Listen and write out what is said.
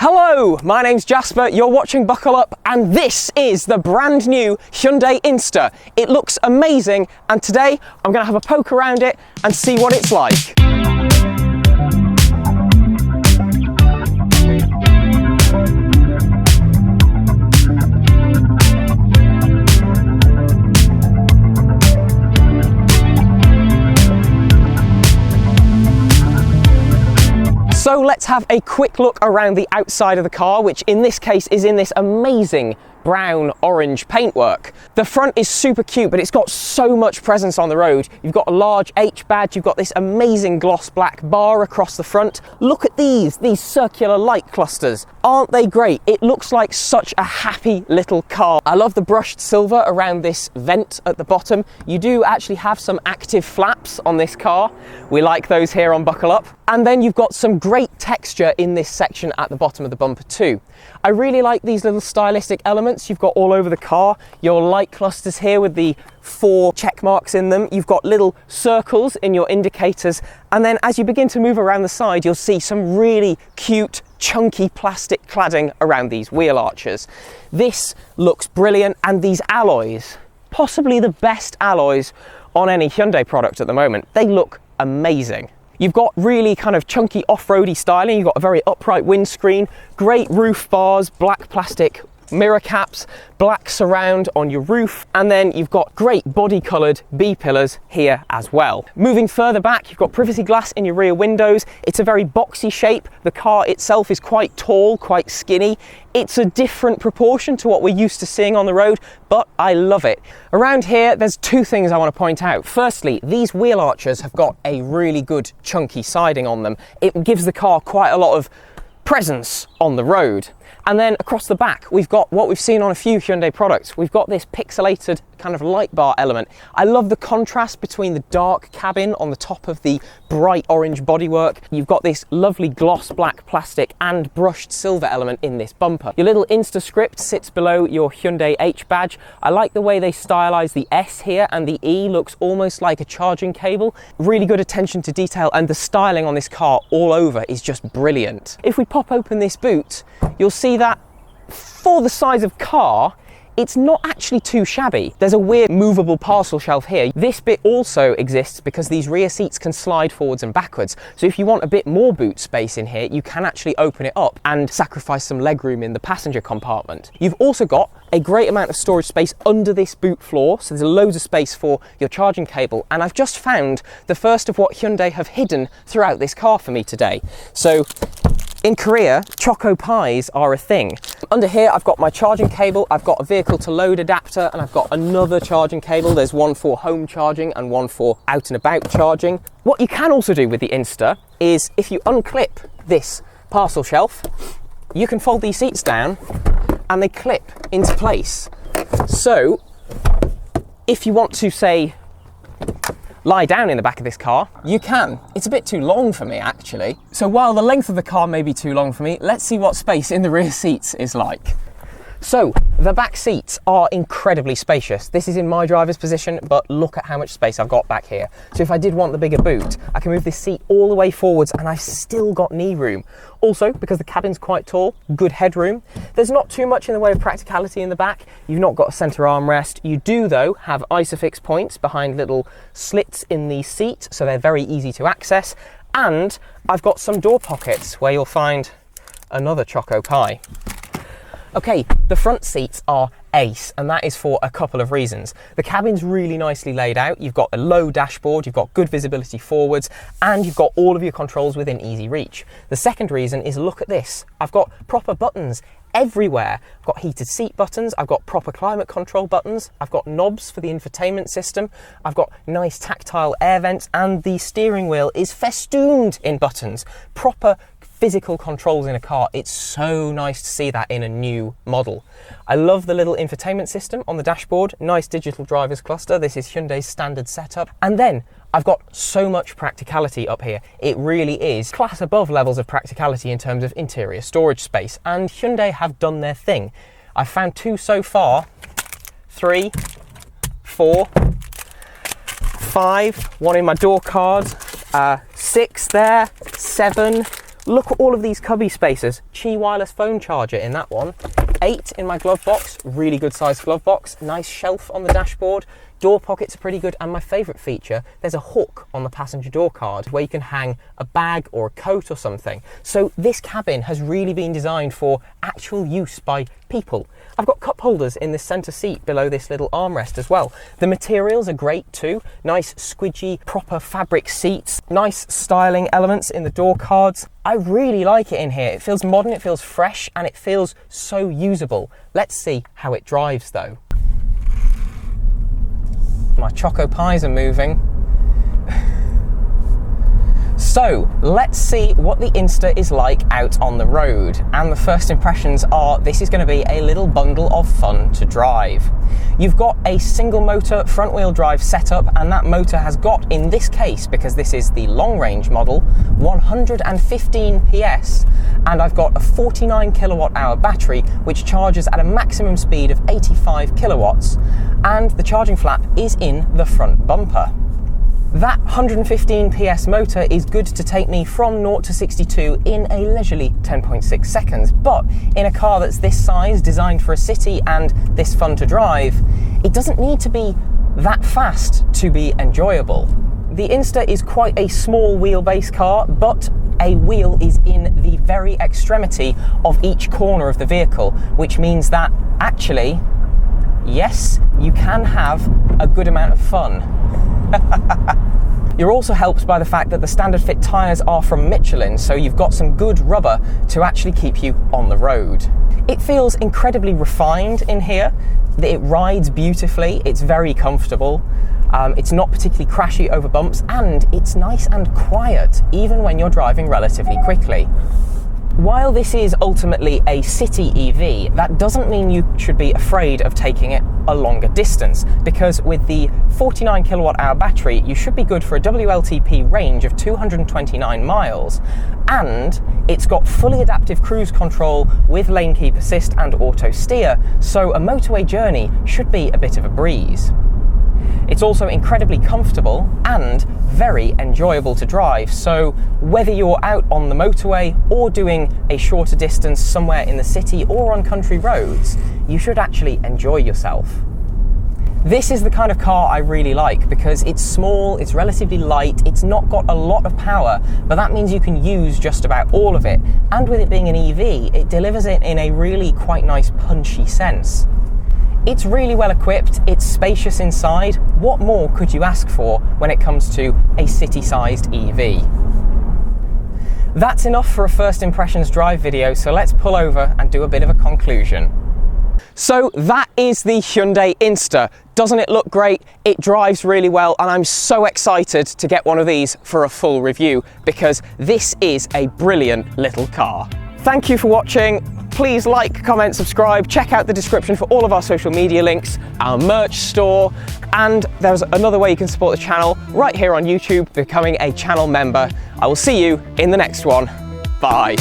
Hello, my name's Jasper, you're watching Buckle Up, and this is the brand new Hyundai Inster. It looks amazing, and today I'm going to have a poke around it and see what it's like. So let's have a quick look around the outside of the car, which in this case is in this amazing brown orange paintwork. The front is super cute, but it's got so much presence on the road. You've got a large H badge, you've got this amazing gloss black bar across the front. Look at these circular light clusters. Aren't they great? It looks like such a happy little car. I love the brushed silver around this vent at the bottom. You do actually have some active flaps on this car. We like those here on Buckle Up. And then you've got some great texture in this section at the bottom of the bumper too. I really like these little stylistic elements you've got all over the car. Your light clusters here with the 4 check marks in them. You've got little circles in your indicators. And then as you begin to move around the side, you'll see some really cute, chunky plastic cladding around these wheel arches. This looks brilliant, and these alloys, possibly the best alloys on any Hyundai product at the moment. They look amazing. You've got really kind of chunky off-roady styling. You've got a very upright windscreen, great roof bars, black plastic mirror caps, black surround on your roof, and then you've got great body coloured B-pillars here as well. Moving further back, you've got privacy glass in your rear windows. It's a very boxy shape. The car itself is quite tall, quite skinny. It's a different proportion to what we're used to seeing on the road, but I love it. Around here, there's 2 things I want to point out. Firstly, these wheel arches have got a really good chunky siding on them. It gives the car quite a lot of presence on the road. And then across the back, we've got what we've seen on a few Hyundai products. We've got this pixelated kind of light bar element. I love the contrast between the dark cabin on the top of the bright orange bodywork. You've got this lovely gloss black plastic and brushed silver element in this bumper. Your little Insta script sits below your Hyundai H badge. I like the way they stylize the S here, and the E looks almost like a charging cable. Really good attention to detail, and the styling on this car all over is just brilliant. If we pop open this boot, you'll see that for the size of car, it's not actually too shabby. There's a weird movable parcel shelf here. This bit also exists because these rear seats can slide forwards and backwards. So if you want a bit more boot space in here, you can actually open it up and sacrifice some legroom in the passenger compartment. You've also got a great amount of storage space under this boot floor. So there's loads of space for your charging cable. And I've just found the first of what Hyundai have hidden throughout this car for me today. So in Korea, choco pies are a thing. Under here, I've got my charging cable, I've got a vehicle to load adapter, and I've got another charging cable. There's one for home charging and one for out and about charging. What you can also do with the Insta is if you unclip this parcel shelf, you can fold these seats down and they clip into place. So if you want to, say, lie down in the back of this car, you can. It's a bit too long for me, actually. So while the length of the car may be too long for me, let's see what space in the rear seats is like. So the back seats are incredibly spacious. This is in my driver's position, but look at how much space I've got back here. So if I did want the bigger boot, I can move this seat all the way forwards and I've still got knee room. Also, because the cabin's quite tall, good headroom. There's not too much in the way of practicality in the back. You've not got a centre armrest. You do, though, have ISOFIX points behind little slits in the seat, so they're very easy to access. And I've got some door pockets where you'll find another choco pie. Okay, the front seats are ace, and that is for a couple of reasons. The cabin's really nicely laid out. You've got a low dashboard, you've got good visibility forwards, and you've got all of your controls within easy reach. The second reason is, look at this. I've got proper buttons everywhere. I've got heated seat buttons, I've got proper climate control buttons, I've got knobs for the infotainment system, I've got nice tactile air vents, and the steering wheel is festooned in buttons. Proper physical controls in a car. It's so nice to see that in a new model. I love the little infotainment system on the dashboard, nice digital drivers cluster. This is Hyundai's standard setup. And then I've got so much practicality up here. It really is class above levels of practicality in terms of interior storage space, and Hyundai have done their thing. I've found 2 so far, 3, 4, 5, one in my door card, 6 there, 7, Look at all of these cubby spaces. Qi wireless phone charger in that one. 8 in my glove box, really good sized glove box. Nice shelf on the dashboard. Door pockets are pretty good, and my favourite feature, there's a hook on the passenger door card where you can hang a bag or a coat or something. So this cabin has really been designed for actual use by people. I've got cup holders in the centre seat below this little armrest as well. The materials are great too. Nice squidgy, proper fabric seats. Nice styling elements in the door cards. I really like it in here. It feels modern, it feels fresh, and it feels so usable. Let's see how it drives though. My choco pies are moving. So let's see what the Inster is like out on the road. And the first impressions are this is going to be a little bundle of fun to drive. You've got a single motor front wheel drive setup, and that motor has got, in this case, because this is the long range model, 115 PS. And I've got a 49 kilowatt hour battery, which charges at a maximum speed of 85 kilowatts. And the charging flap is in the front bumper. That 115 PS motor is good to take me from 0 to 62 in a leisurely 10.6 seconds, but in a car that's this size, designed for a city and this fun to drive, it doesn't need to be that fast to be enjoyable. The Inster is quite a small wheelbase car, but a wheel is in the very extremity of each corner of the vehicle, which means that actually, yes, you can have a good amount of fun. You're also helped by the fact that the standard fit tyres are from Michelin, so you've got some good rubber to actually keep you on the road. It feels incredibly refined in here. It rides beautifully, it's very comfortable, it's not particularly crashy over bumps, and it's nice and quiet, even when you're driving relatively quickly. While this is ultimately a city EV, that doesn't mean you should be afraid of taking it a longer distance, because with the 49 kilowatt hour battery, you should be good for a WLTP range of 229 miles, and it's got fully adaptive cruise control with lane keep assist and auto steer, so a motorway journey should be a bit of a breeze. It's also incredibly comfortable and very enjoyable to drive, so whether you're out on the motorway or doing a shorter distance somewhere in the city or on country roads, you should actually enjoy yourself. This is the kind of car I really like because it's small, it's relatively light, it's not got a lot of power, but that means you can use just about all of it, and with it being an EV, it delivers it in a really quite nice punchy sense. It's really well equipped, it's spacious inside. What more could you ask for when it comes to a city-sized EV? That's enough for a first impressions drive video, so let's pull over and do a bit of a conclusion. So that is the Hyundai Inster. Doesn't it look great? It drives really well, and I'm so excited to get one of these for a full review because this is a brilliant little car. Thank you for watching. Please like, comment, subscribe, check out the description for all of our social media links, our merch store, and there's another way you can support the channel right here on YouTube, becoming a channel member. I will see you in the next one. Bye.